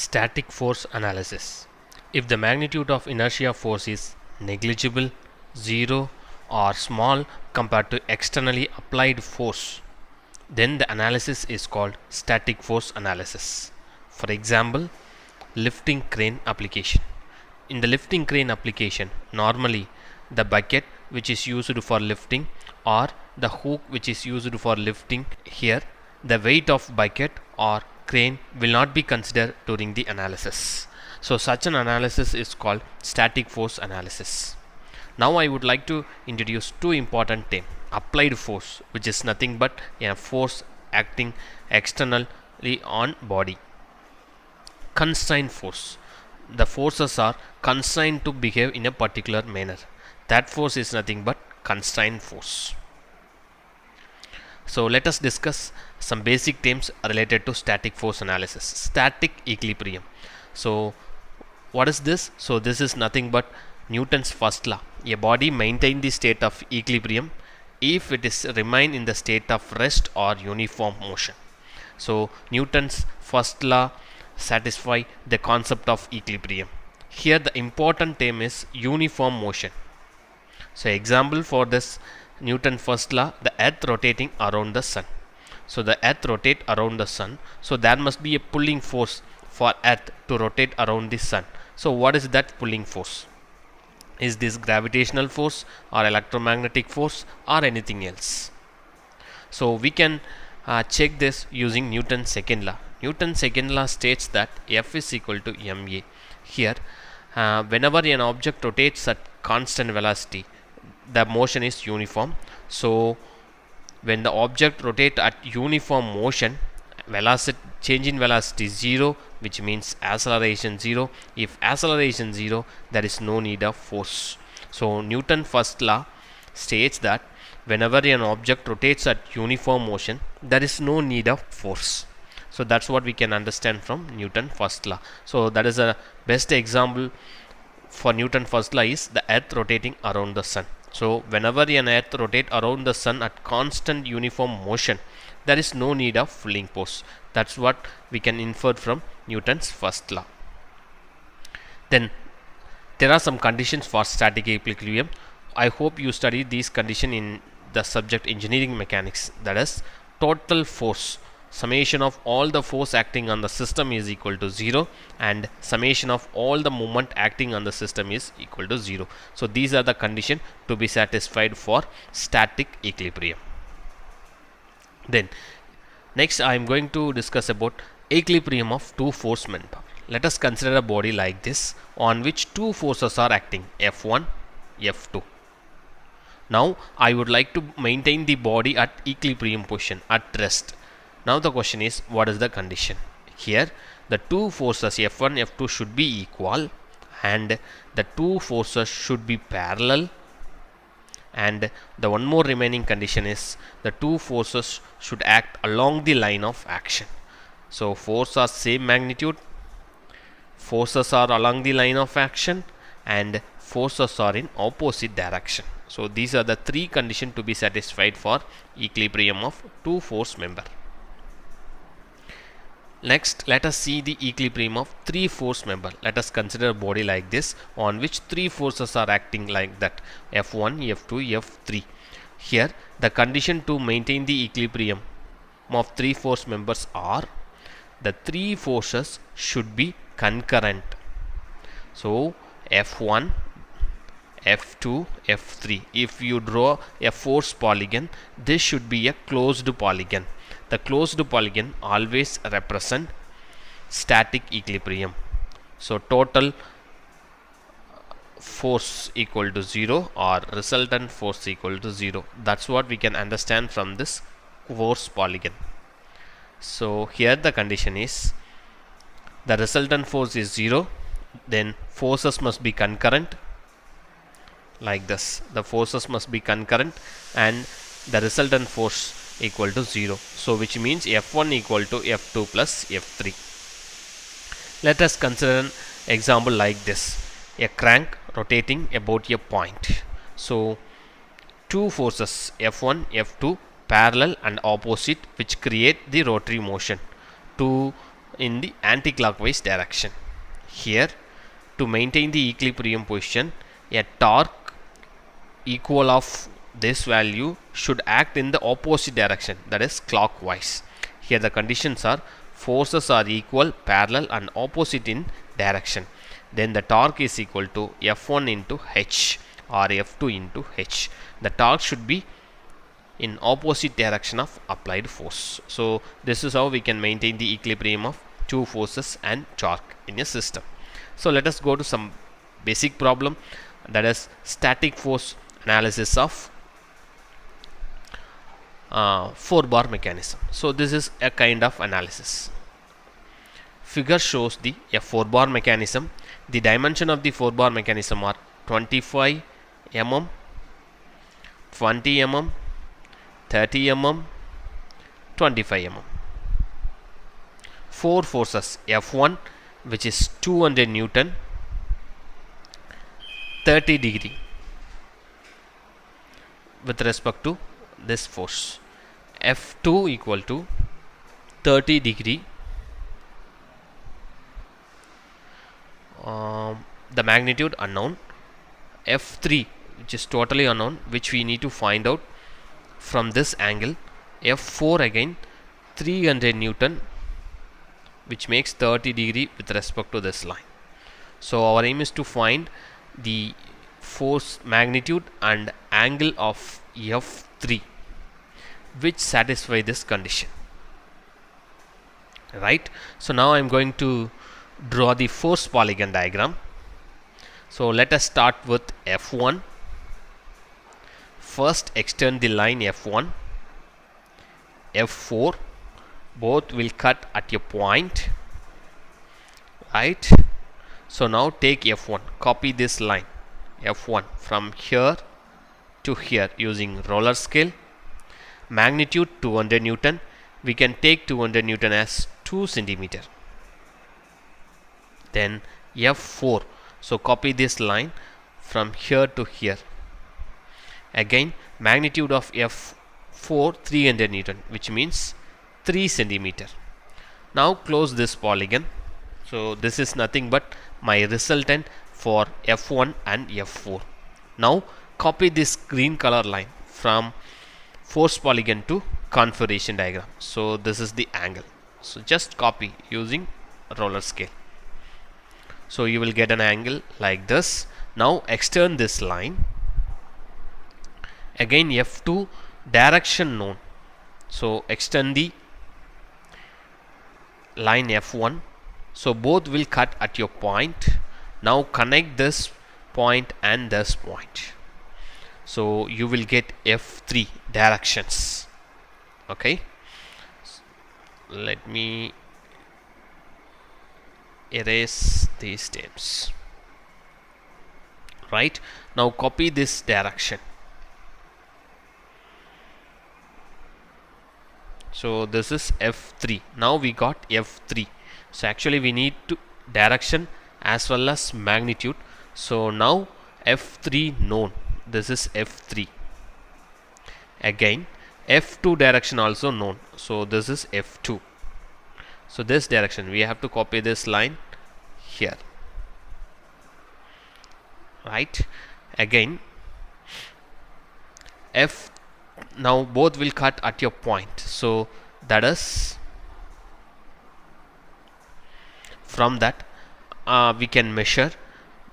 Static force analysis. If the magnitude of inertia force is negligible, zero, or small compared to externally applied force, then the analysis is called static force analysis. For example, lifting crane application. In the lifting crane application, normally the bucket which is used for lifting or the hook which is used for lifting, here the weight of bucket or crane will not be considered during the analysis. So such an analysis is called static force analysis. Now I would like to introduce two important terms. Applied force, which is nothing but a force acting externally on body. Constrained force. The forces are constrained to behave in a particular manner. That force is nothing but constrained force. So let us discuss some basic terms related to static force analysis. Static equilibrium. So what is this? So this is nothing but Newton's first law. A body maintains the state of equilibrium if it is remain in the state of rest or uniform motion. So Newton's first law satisfy the concept of equilibrium. Here the important term is uniform motion. So example for this Newton's first law, the earth rotating around the sun. So the earth rotate around the sun. So there must be a pulling force for earth to rotate around the sun. So what is that pulling force? Is this gravitational force or electromagnetic force or anything else? So we can check this using Newton's second law. Newton's second law states that F is equal to ma. Here whenever an object rotates at constant velocity, the motion is uniform. So when the object rotates at uniform motion, velocity change in velocity is 0, which means acceleration 0. If acceleration 0, there is no need of force. So Newton's first law states that whenever an object rotates at uniform motion, there is no need of force. So that's what we can understand from Newton's first law. So that is a best example for Newton's first law is the earth rotating around the sun. So whenever an earth rotates around the sun at constant uniform motion, there is no need of pulling force. That's what we can infer from Newton's first law. Then there are some conditions for static equilibrium. I hope you studied these conditions in the subject engineering mechanics. That is, total force, summation of all the force acting on the system is equal to 0, and summation of all the moment acting on the system is equal to 0. So these are the conditions to be satisfied for static equilibrium. Then next I am going to discuss about equilibrium of two force member. Let us consider a body like this on which two forces are acting, F1, F2. Now I would like to maintain the body at equilibrium position, at rest. Now the question is, what is the condition? Here the two forces F1, F2 should be equal, and the two forces should be parallel, and the one more remaining condition is the two forces should act along the line of action. So forces are same magnitude, forces are along the line of action, and forces are in opposite direction. So these are the three conditions to be satisfied for equilibrium of two force member. Next, let us see the equilibrium of three force member. Let us consider a body like this on which three forces are acting like that, F1, F2, F3. Here the condition to maintain the equilibrium of three force members are the three forces should be concurrent. So F1, F2, F3. If you draw a force polygon, this should be a closed polygon. The closed polygon always represent static equilibrium. So total force equal to 0 or resultant force equal to 0. That's what we can understand from this force polygon. So here the condition is the resultant force is 0, then forces must be concurrent like this. The forces must be concurrent and the resultant force equal to 0. So which means F1 equal to F2 plus F3. Let us consider an example like this. A crank rotating about a point. So two forces F1, F2 parallel and opposite which create the rotary motion. To in the anti-clockwise direction. Here, to maintain the equilibrium position, a torque equal of this value should act in the opposite direction, that is clockwise. Here the conditions are forces are equal, parallel and opposite in direction. Then the torque is equal to F1 into H or F2 into H. The torque should be in opposite direction of applied force. So this is how we can maintain the equilibrium of two forces and torque in a system. So let us go to some basic problem, that is static force analysis of 4-bar mechanism. So this is a kind of analysis. Figure shows the a 4-bar mechanism. The dimension of the 4-bar mechanism are 25 mm, 20 mm, 30 mm, 25 mm. 4 forces: F1, which is 200 Newton, 30 degree with respect to this force. F2 equal to 30 degree. The magnitude unknown. F3, which is totally unknown, which we need to find out from this angle. F4 again 300 Newton, which makes 30 degree with respect to this line. So our aim is to find the force magnitude and angle of F3 which satisfy this condition, right? So now I am going to draw the force polygon diagram. So let us start with F1. First extend the line F1, F4, both will cut at a point, right? So now take F1, copy this line F1 from here to here using roller scale. Magnitude 200 Newton, we can take 200 Newton as 2 centimeter. Then F4, so copy this line from here to here. Again magnitude of F4 300 Newton, which means 3 centimeter. Now close this polygon. So this is nothing but my resultant for F1 and F4. Now copy this green color line from force polygon to configuration diagram. So this is the angle. So just copy using roller scale. So you will get an angle like this. Now extend this line. Again F2, direction known. So extend the line F1. So both will cut at your point. Now connect this point and this point. So you will get F3 directions. Okay. Let me erase these terms. Right. Now copy this direction. So this is F3. Now we got F3. So actually we need to direction as well as magnitude. So now F3 known. This is F3. Again F2 direction also known. So this is F2. So this direction we have to copy this line here. Right. Again F, now both will cut at your point. So that is from that we can measure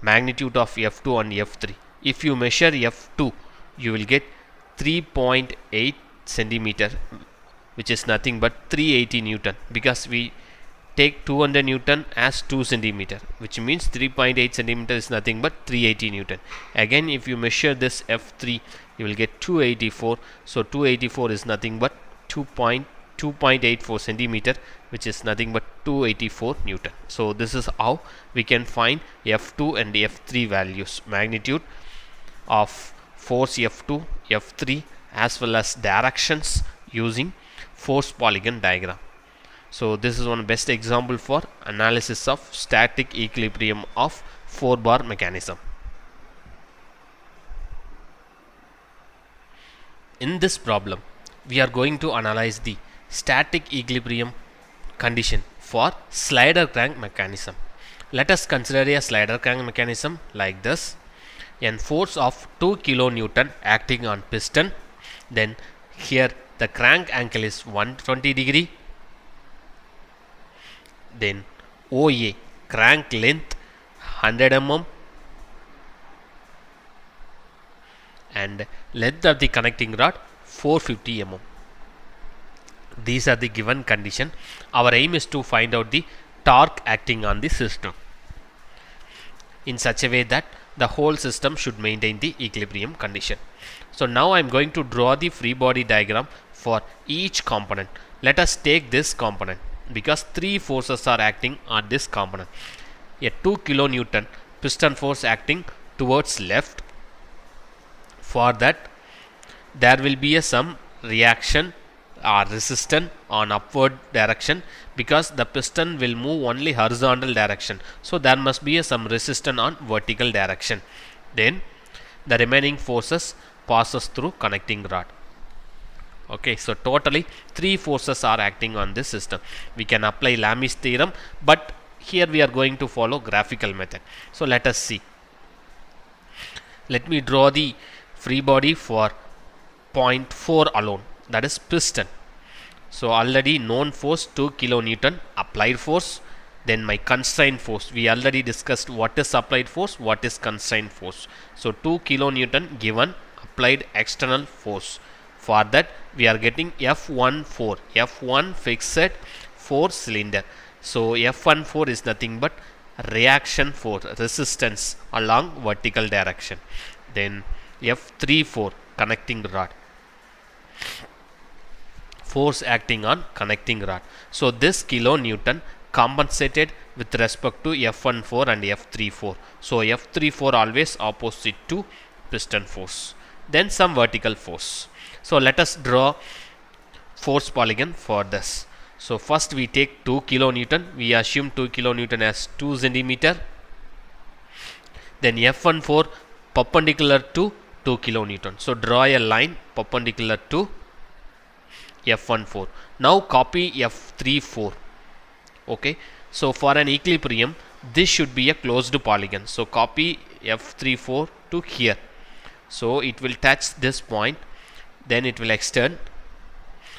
magnitude of F2 and F3. If you measure F2, you will get 3.8 centimeter, which is nothing but 380 Newton, because we take 200 Newton as 2 centimeter, which means 3.8 centimeter is nothing but 380 Newton. Again if you measure this F3, you will get 284. So 284 is nothing but 2.84 centimeter, which is nothing but 284 Newton. So this is how we can find F2 and F3 values, magnitude of force F2, F3 as well as directions using force polygon diagram. So this is one best example for analysis of static equilibrium of 4-bar mechanism. In this problem we are going to analyze the static equilibrium condition for slider crank mechanism. Let us consider a slider crank mechanism like this. A force of 2 kN acting on piston. Then here the crank angle is 120 degree. Then OA, crank length 100 mm, and length of the connecting rod 450 mm. These are the given condition. Our aim is to find out the torque acting on the system in such a way that the whole system should maintain the equilibrium condition. So now I am going to draw the free body diagram for each component. Let us take this component because three forces are acting on this component. A 2 kN piston force acting towards left. For that there will be some reaction or resistance on upward direction because the piston will move only horizontal direction. So there must be some resistance on vertical direction. Then the remaining forces passes through connecting rod. Okay, so totally three forces are acting on this system. We can apply Lami's theorem, but here we are going to follow graphical method. So let us see. Let me draw the free body for point 4 alone, that is piston. So already known force 2 kN applied force. Then my constraint force, we already discussed what is applied force, what is constraint force. So 2 kN given applied external force. For that we are getting F14, F1 fixed 4 cylinder. So F14 is nothing but reaction force, resistance along vertical direction. Then F34 connecting rod, force acting on connecting rod. So this kilonewton compensated with respect to F14 and F34. So F34 always opposite to piston force. Then some vertical force. So let us draw force polygon for this. So first we take 2 kN. We assume 2 kN as 2 cm. Then F14 perpendicular to 2 kN. So draw a line perpendicular to F14. Now copy F34. Okay. So for an equilibrium, this should be a closed polygon. So copy F34 to here. So it will touch this point. Then it will extend.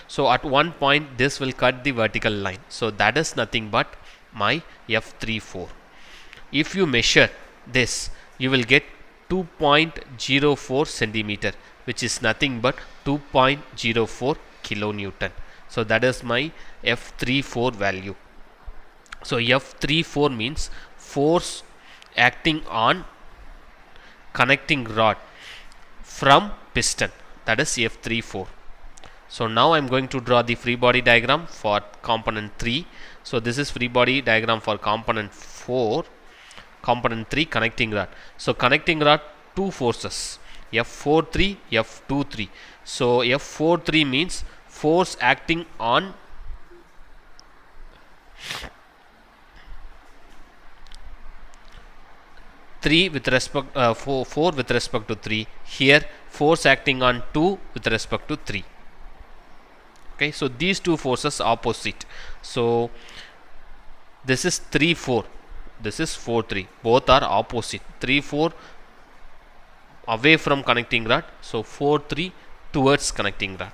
So at one point this will cut the vertical line. So that is nothing but my F34. If you measure this, you will get 2.04 centimeter, which is nothing but 2.04 kilonewton. So that is my F34 value. So F34 means force acting on connecting rod from piston. That is F34. So now I am going to draw the free body diagram for component 3. So this is free body diagram for component 4. Component 3 connecting rod. So connecting rod, two forces, F43, F23. So F43 means force acting on three with respect four with respect to 3. Here force acting on 2 with respect to 3. Okay, so these two forces opposite. So this is 3 4, this is 4 3, both are opposite. 3 4 away from connecting rod, so 4 3 towards connecting rod.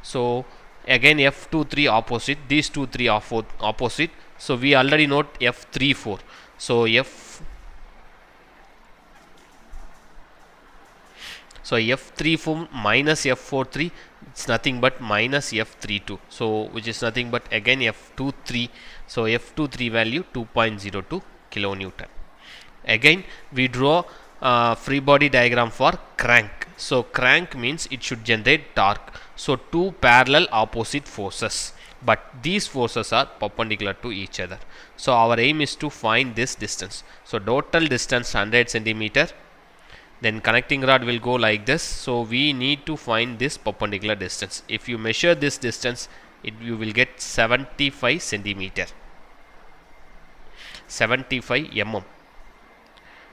So again F23 opposite, these 2 3 are opposite. So we already note F34. So F34 minus F43, it's nothing but minus F32. So which is nothing but again F23. So F23 value 2.02 kilonewton. Again we draw free body diagram for crank. So crank means it should generate torque. So two parallel opposite forces, but these forces are perpendicular to each other. So our aim is to find this distance. So total distance 100 centimeter. Then connecting rod will go like this. So we need to find this perpendicular distance. If you measure this distance, you will get 75 centimeter. 75 mm.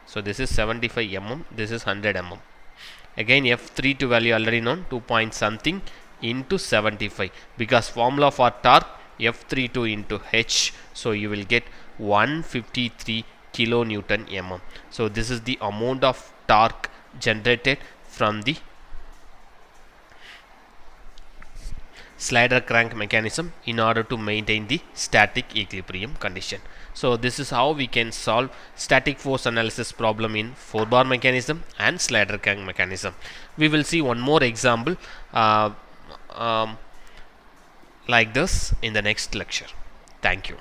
So this is 75 mm. This is 100 mm. Again F32 value already known, 2 point something into 75, because formula for torque F32 into H, so you will get 153 kilonewton mm. So this is the amount of torque generated from the slider crank mechanism in order to maintain the static equilibrium condition. So this is how we can solve static force analysis problem in 4-bar mechanism and slider crank mechanism. We will see one more example like this in the next lecture. Thank you.